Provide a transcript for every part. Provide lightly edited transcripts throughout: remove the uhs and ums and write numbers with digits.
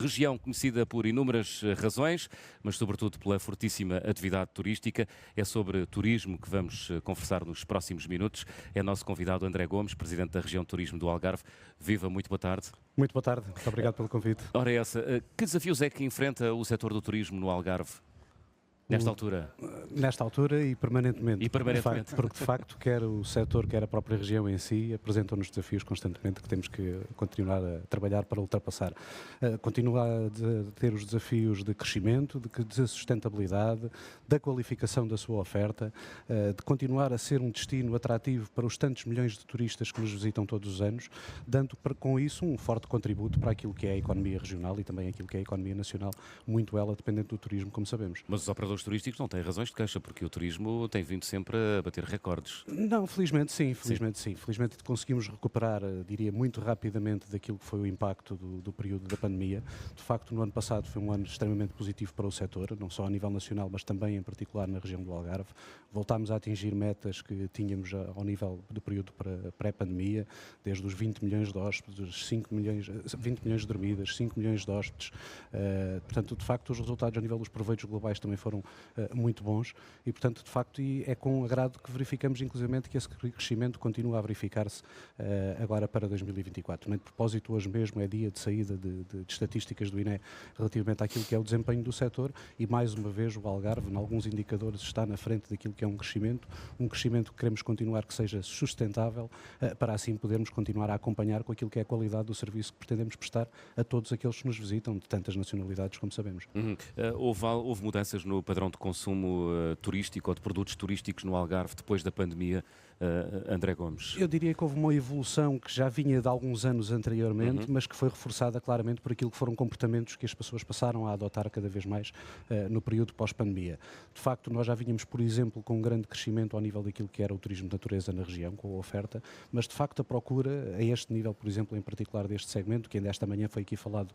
Região conhecida por inúmeras razões, mas sobretudo pela fortíssima atividade turística. É sobre turismo que vamos conversar nos próximos minutos. É nosso convidado André Gomes, Presidente da Região de Turismo do Algarve. Viva, muito boa tarde. Muito boa tarde, muito obrigado pelo convite. Ora essa, que desafios é que enfrenta o setor do turismo no Algarve? Nesta altura? Nesta altura e permanentemente. E permanentemente. Porque de facto, quer o setor, quer a própria região em si, apresentam-nos desafios constantemente que temos que continuar a trabalhar para ultrapassar. Continua a ter os desafios de crescimento, de sustentabilidade, da qualificação da sua oferta, de continuar a ser um destino atrativo para os tantos milhões de turistas que nos visitam todos os anos, dando com isso um forte contributo para aquilo que é a economia regional e também aquilo que é a economia nacional, muito ela dependente do turismo, como sabemos. Mas os operadores turísticos não têm razões de queixa, porque o turismo tem vindo sempre a bater recordes. Não, felizmente sim. Felizmente conseguimos recuperar, diria, muito rapidamente daquilo que foi o impacto do período da pandemia. De facto, no ano passado foi um ano extremamente positivo para o setor, não só a nível nacional, mas também em particular na região do Algarve. Voltámos a atingir metas que tínhamos ao nível do período pré-pandemia, desde os 20 milhões de hóspedes, 20 milhões de dormidas, 5 milhões de hóspedes. Portanto, de facto, os resultados a nível dos proveitos globais também foram muito bons e, portanto, de facto, é com agrado que verificamos, inclusivamente, que esse crescimento continua a verificar-se agora para 2024. De propósito, hoje mesmo é dia de saída de estatísticas do INE relativamente àquilo que é o desempenho do setor e, mais uma vez, o Algarve, em alguns indicadores, está na frente daquilo que é um crescimento que queremos continuar que seja sustentável, para assim podermos continuar a acompanhar com aquilo que é a qualidade do serviço que pretendemos prestar a todos aqueles que nos visitam, de tantas nacionalidades como sabemos. Houve mudanças no padrão de consumo turístico ou de produtos turísticos no Algarve depois da pandemia, André Gomes? Eu diria que houve uma evolução que já vinha de alguns anos anteriormente, mas que foi reforçada claramente por aquilo que foram comportamentos que as pessoas passaram a adotar cada vez mais no período pós-pandemia. De facto, nós já vínhamos, por exemplo, com um grande crescimento ao nível daquilo que era o turismo de natureza na região, com a oferta, mas de facto a procura a este nível, por exemplo, em particular deste segmento, que ainda esta manhã foi aqui falado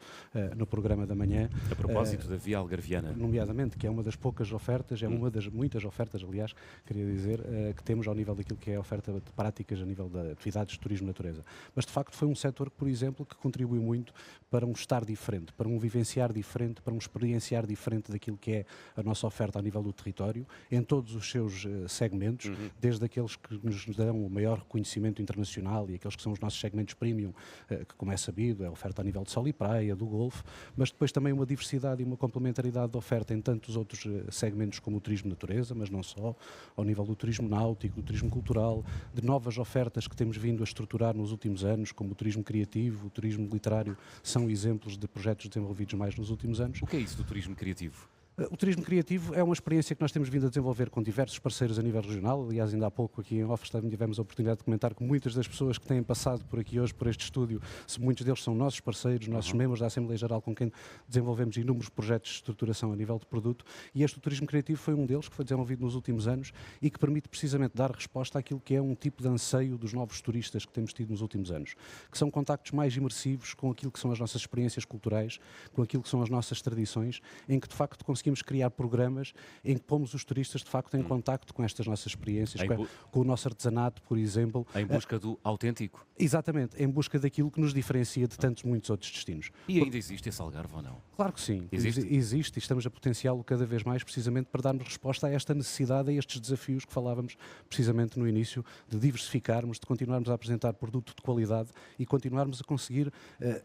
no programa da manhã. A propósito da Via Algarviana. Nomeadamente, que é uma das poucas ofertas, é uma das muitas ofertas, aliás, queria dizer, que temos ao nível daquilo que é a oferta de práticas a nível de atividades de turismo de natureza. Mas, de facto, foi um setor que, por exemplo, que contribuiu muito para um estar diferente, para um vivenciar diferente, para um experienciar diferente daquilo que é a nossa oferta a nível do território, em todos os seus segmentos, desde aqueles que nos dão o maior reconhecimento internacional e aqueles que são os nossos segmentos premium, que, como é sabido, é a oferta a nível de sol e praia, do golfe, mas depois também uma diversidade e uma complementaridade de oferta em tantos outros segmentos como o turismo de natureza, mas não só, ao nível do turismo náutico, do turismo cultural, de novas ofertas que temos vindo a estruturar nos últimos anos, como o turismo criativo, o turismo literário, são exemplos de projetos desenvolvidos mais nos últimos anos. O que é isso do turismo criativo? O turismo criativo é uma experiência que nós temos vindo a desenvolver com diversos parceiros a nível regional. Aliás, ainda há pouco aqui em off tivemos a oportunidade de comentar que muitas das pessoas que têm passado por aqui hoje, por este estúdio, muitos deles são nossos parceiros, nossos membros da Assembleia Geral com quem desenvolvemos inúmeros projetos de estruturação a nível de produto, e este turismo criativo foi um deles que foi desenvolvido nos últimos anos e que permite precisamente dar resposta àquilo que é um tipo de anseio dos novos turistas que temos tido nos últimos anos, que são contactos mais imersivos com aquilo que são as nossas experiências culturais, com aquilo que são as nossas tradições, em que de facto conseguimos criar programas em que pomos os turistas de facto em contacto com estas nossas experiências, com o nosso artesanato, por exemplo. Em busca do autêntico? Exatamente, em busca daquilo que nos diferencia de tantos, muitos outros destinos. E ainda existe esse Algarve ou não? Claro que sim, existe e estamos a potenciá-lo cada vez mais precisamente para darmos resposta a esta necessidade, a estes desafios que falávamos precisamente no início, de diversificarmos, de continuarmos a apresentar produto de qualidade e continuarmos a conseguir,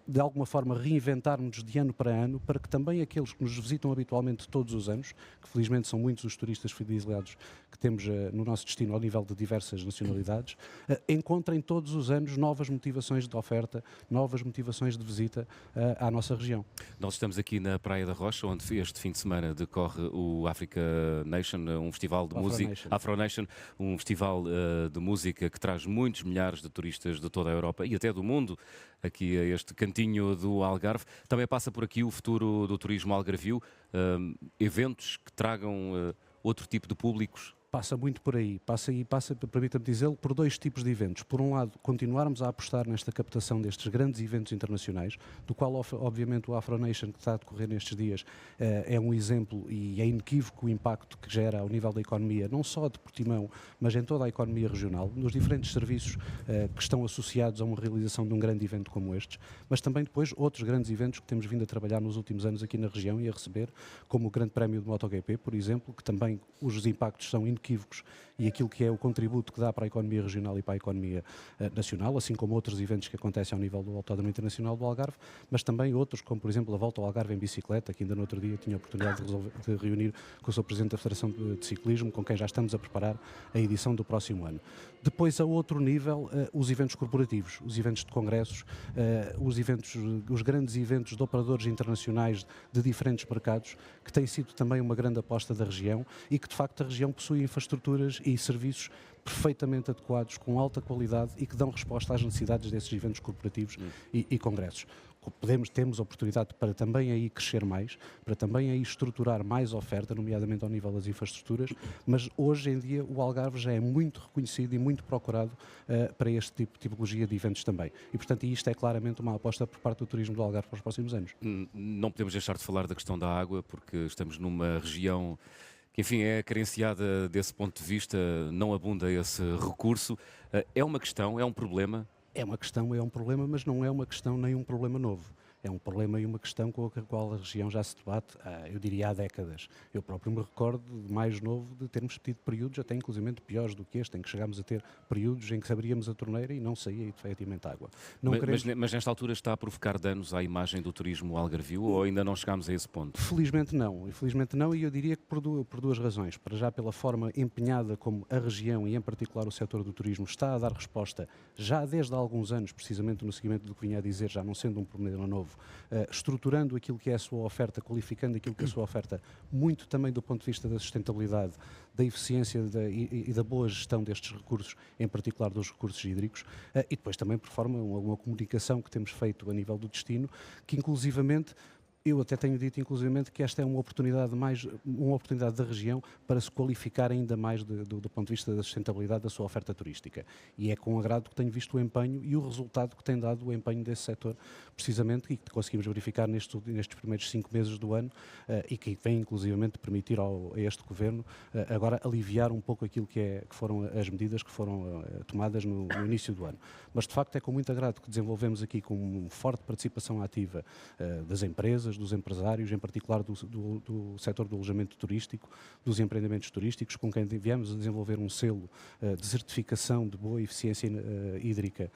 de alguma forma, reinventar-nos de ano para ano, para que também aqueles que nos visitam habitualmente todos os anos, que felizmente são muitos os turistas fidelizados que temos no nosso destino ao nível de diversas nacionalidades, encontrem todos os anos novas motivações de oferta, novas motivações de visita à nossa região. Nós estamos aqui na Praia da Rocha, onde este fim de semana decorre o Africa Nation, um festival de música, Afro Nation, um festival de música que traz muitos milhares de turistas de toda a Europa e até do mundo, aqui a este cantinho do Algarve. Também passa por aqui o futuro do turismo algarvio, eventos que tragam outro tipo de públicos. Passa muito por aí, permita-me dizê-lo, por dois tipos de eventos. Por um lado, continuarmos a apostar nesta captação destes grandes eventos internacionais, do qual, obviamente, o AfroNation, que está a decorrer nestes dias, é um exemplo e é inequívoco o impacto que gera ao nível da economia, não só de Portimão, mas em toda a economia regional, nos diferentes serviços que estão associados a uma realização de um grande evento como estes, mas também depois outros grandes eventos que temos vindo a trabalhar nos últimos anos aqui na região e a receber, como o Grande Prémio de MotoGP, por exemplo, que também os impactos são inequívocos e aquilo que é o contributo que dá para a economia regional e para a economia nacional, assim como outros eventos que acontecem ao nível do Autódromo Internacional do Algarve, mas também outros, como por exemplo a Volta ao Algarve em bicicleta, que ainda no outro dia tinha a oportunidade de reunir com o Sr. Presidente da Federação de Ciclismo, com quem já estamos a preparar a edição do próximo ano. Depois, a outro nível, os eventos corporativos, os eventos de congressos, os grandes eventos de operadores internacionais de diferentes mercados, que têm sido também uma grande aposta da região e que, de facto, a região possui infraestruturas e serviços perfeitamente adequados, com alta qualidade e que dão resposta às necessidades desses eventos corporativos e congressos. Temos oportunidade para também aí crescer mais, para também aí estruturar mais oferta, nomeadamente ao nível das infraestruturas, mas hoje em dia o Algarve já é muito reconhecido e muito procurado para este tipo de tipologia de eventos também. E, portanto, isto é claramente uma aposta por parte do turismo do Algarve para os próximos anos. Não podemos deixar de falar da questão da água, porque estamos numa região que, enfim, é carenciada desse ponto de vista, não abunda esse recurso. É uma questão, é um problema? É uma questão, é um problema, mas não é uma questão nem um problema novo. É um problema e uma questão com a qual a região já se debate, eu diria, há décadas. Eu próprio me recordo, de mais novo, de termos tido períodos, até inclusive piores do que este, em que chegámos a ter períodos em que abríamos a torneira e não saía efetivamente água. Mas nesta altura está a provocar danos à imagem do turismo algarvio ou ainda não chegámos a esse ponto? Felizmente não, e eu diria que por duas razões. Para já pela forma empenhada como a região e em particular o setor do turismo está a dar resposta, já desde há alguns anos, precisamente no seguimento do que vinha a dizer, já não sendo um problema novo, estruturando aquilo que é a sua oferta, qualificando aquilo que é a sua oferta, muito também do ponto de vista da sustentabilidade, da eficiência e da boa gestão destes recursos, em particular dos recursos hídricos, e depois também por forma uma comunicação que temos feito a nível do destino, que inclusivamente eu até tenho dito, inclusivamente, que esta é uma oportunidade da região para se qualificar ainda mais do ponto de vista da sustentabilidade da sua oferta turística. E é com agrado que tenho visto o empenho e o resultado que tem dado o empenho desse setor, precisamente, e que conseguimos verificar nestes primeiros 5 meses do ano, e que vem, inclusivamente, permitir a este Governo agora aliviar um pouco aquilo que foram as medidas que foram tomadas no início do ano. Mas, de facto, é com muito agrado que desenvolvemos aqui com uma forte participação ativa das empresas, dos empresários, em particular do setor do alojamento turístico, dos empreendimentos turísticos, com quem viemos a desenvolver um selo de certificação de boa eficiência hídrica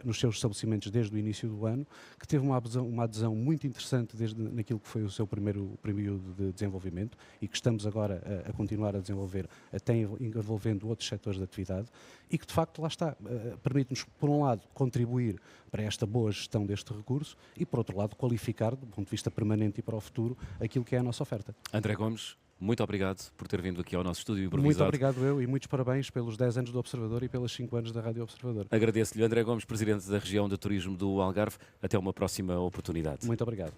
nos seus estabelecimentos desde o início do ano, que teve uma adesão muito interessante naquilo que foi o seu primeiro período de desenvolvimento e que estamos agora a continuar a desenvolver, até envolvendo outros setores de atividade e que, de facto, lá está, permite-nos, por um lado, contribuir para esta boa gestão deste recurso e, por outro lado, qualificar, do ponto de vista permanente e para o futuro, aquilo que é a nossa oferta. André Gomes, muito obrigado por ter vindo aqui ao nosso estúdio improvisado. Muito obrigado eu e muitos parabéns pelos 10 anos do Observador e pelos 5 anos da Rádio Observador. Agradeço-lhe, André Gomes, Presidente da Região de Turismo do Algarve. Até uma próxima oportunidade. Muito obrigado.